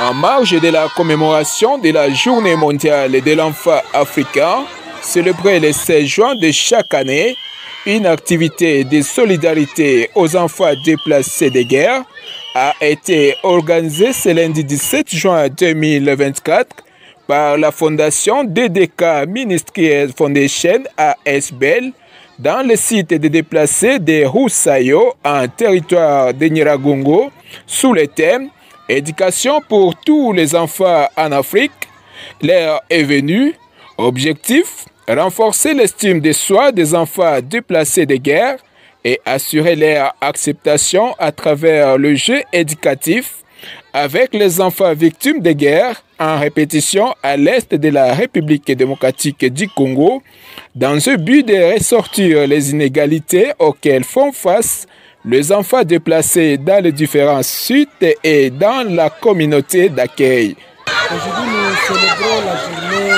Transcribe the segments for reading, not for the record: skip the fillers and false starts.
En marge de la commémoration de la Journée mondiale de l'enfant africain, célébrée le 16 juin de chaque année, une activité de solidarité aux enfants déplacés de guerre a été organisée ce lundi 17 juin 2024 par la fondation DDK Ministries Foundation ASBL dans le site des déplacés de Roussayo en territoire de Nyiragongo sous le thème « Éducation pour tous les enfants en Afrique ». L'heure est venue. Objectif : renforcer l'estime de soi des enfants déplacés de guerre et assurer leur acceptation à travers le jeu éducatif avec les enfants victimes de guerre en répétition à l'est de la République démocratique du Congo dans le but de ressortir les inégalités auxquelles font face les enfants déplacés dans les différents sites et dans la communauté d'accueil. Aujourd'hui, nous célébrons la journée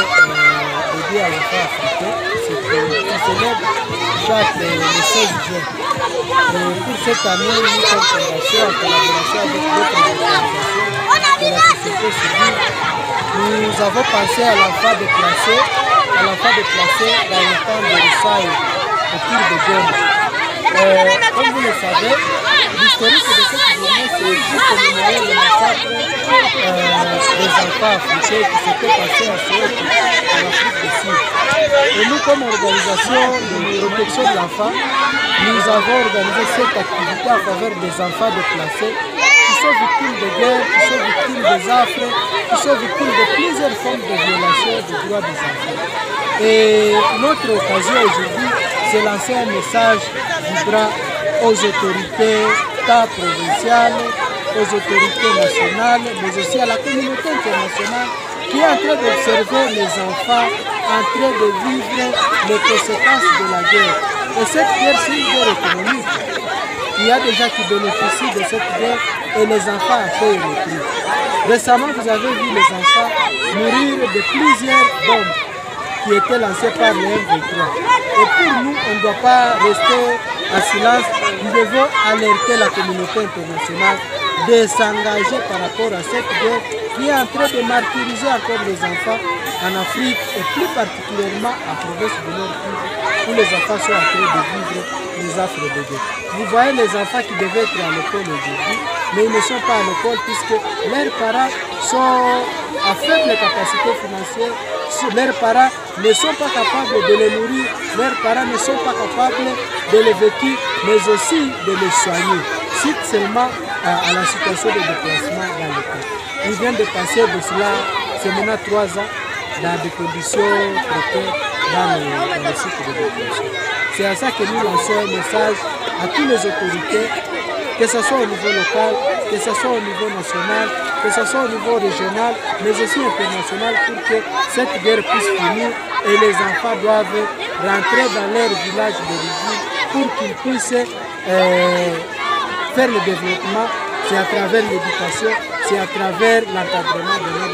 dédiée à l'enfant africain. On célèbre chaque le 16 juin. Pour cette année, nous sommes fondation en collaboration avec d'autres organisations de la société civile. Nous avons pensé à l'enfant déplacé dans le camp de Roussayo, autour de Goma. Comme vous le savez, l'historique de cette journée, c'est pour commémorer le massacre des enfants africains qui s'était passé à Soweto, en Afrique du Sud. Et nous, comme organisation de protection de l'enfant, nous avons organisé cette activité en faveur des enfants déplacés qui sont victimes de guerre, qui sont victimes des affres, qui sont victimes de plusieurs formes de violation des droits des enfants. Et notre occasion aujourd'hui, c'est lancer un message vibrant aux autorités, tant provinciales, aux autorités nationales, mais aussi à la communauté internationale qui est en train d'observer les enfants en train de vivre les conséquences de la guerre. Et cette guerre, c'est une guerre économique. Il y a des gens qui bénéficient de cette guerre et les enfants en paient le prix. Récemment, vous avez vu les enfants mourir de plusieurs bombes qui étaient lancées par les M23. Et pour nous, on ne doit pas rester en silence. Nous devons alerter la communauté internationale de s'engager par rapport à cette guerre qui est en train de martyriser encore les enfants en Afrique et plus particulièrement en province de Nord-Kivu où les enfants sont en train de vivre les affres de guerre. Vous voyez les enfants qui devaient être à l'école aujourd'hui, mais ils ne sont pas à l'école puisque leurs parents sont à faible capacité financière, leurs parents ne sont pas capables de les nourrir, leurs parents ne sont pas capables de les vêtir, mais aussi de les soigner, suite seulement à la situation de déplacement dans l'école. Ils viennent de passer de cela, c'est maintenant 3 ans, dans des conditions précaires dans le site de déplacement. C'est à ça que nous lançons un message à toutes les autorités, que ce soit au niveau local, que ce soit au niveau national, que ce soit au niveau régional, mais aussi international, pour que cette guerre puisse finir et les enfants doivent rentrer dans leur village d'origine pour qu'ils puissent faire le développement. C'est à travers l'éducation, c'est à travers l'encadrement de leur.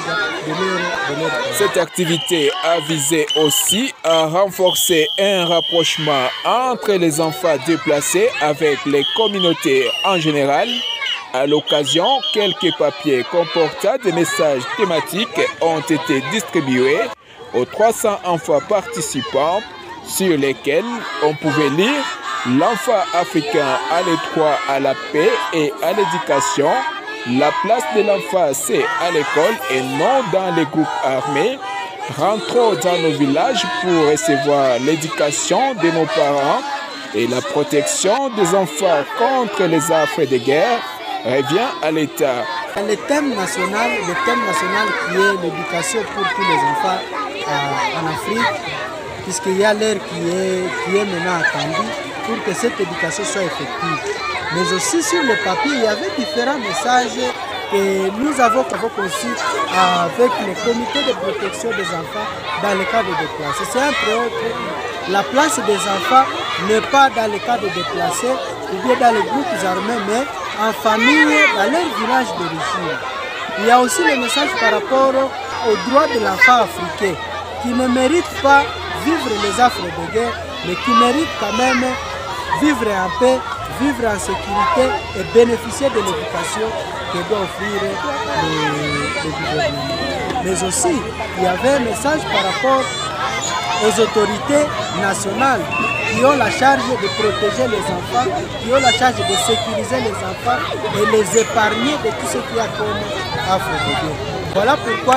Cette activité a visé aussi à renforcer un rapprochement entre les enfants déplacés avec les communautés en général. À l'occasion, quelques papiers comportant des messages thématiques ont été distribués aux 300 enfants participants sur lesquels on pouvait lire « L'enfant africain a le droit à la paix et à l'éducation. La place de l'enfant, c'est à l'école et non dans les groupes armés. Rentrons dans nos villages pour recevoir l'éducation de nos parents et la protection des enfants contre les affres de guerre revient à l'État. » Le thème national qui est l'éducation pour tous les enfants en Afrique, puisqu'il y a l'ère qui est maintenant attendue pour que cette éducation soit effective. Mais aussi sur le papier, il y avait différents messages que nous avons conçus avec le comité de protection des enfants dans le cas de déplacés. C'est entre autres, la place des enfants n'est pas dans le cas de déplacés ou bien dans les groupes armés, mais en famille, dans leur village d'origine. Il y a aussi le message par rapport aux droits de l'enfant africain qui ne mérite pas vivre les affres de guerre, mais qui mérite quand même vivre en paix vivre en sécurité et bénéficier de l'éducation que doit offrir le gouvernement. Mais aussi, il y avait un message par rapport aux autorités nationales qui ont la charge de protéger les enfants, qui ont la charge de sécuriser les enfants et les épargner de tout ce qu'il y a comme afro-bébé. Voilà pourquoi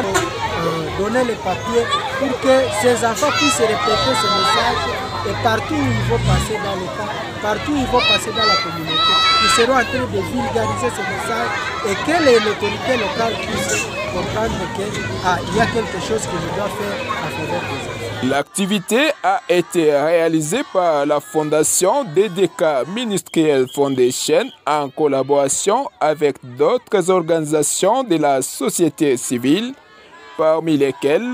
donner les papiers pour que ces enfants puissent répéter ce message et partout où ils vont passer dans l'État, partout où ils vont passer dans la communauté, ils seront en train de vulgariser ce message et que les autorités locales puissent comprendre qu'il y a quelque chose que je dois faire à faveur des enfants. L'activité a été réalisée par la Fondation DDK Ministerial Foundation en collaboration avec d'autres organisations de la société civile, parmi lesquelles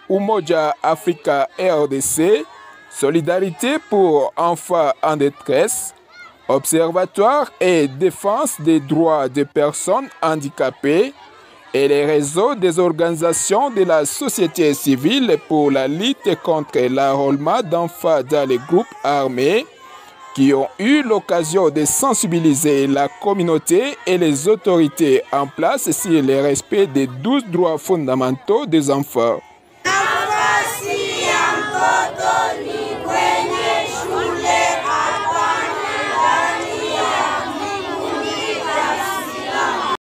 Umoja Africa RDC, Solidarité pour enfants en détresse, Observatoire et défense des droits des personnes handicapées et les réseaux des organisations de la société civile pour la lutte contre l'enrôlement d'enfants dans les groupes armés qui ont eu l'occasion de sensibiliser la communauté et les autorités en place sur le respect des 12 droits fondamentaux des enfants.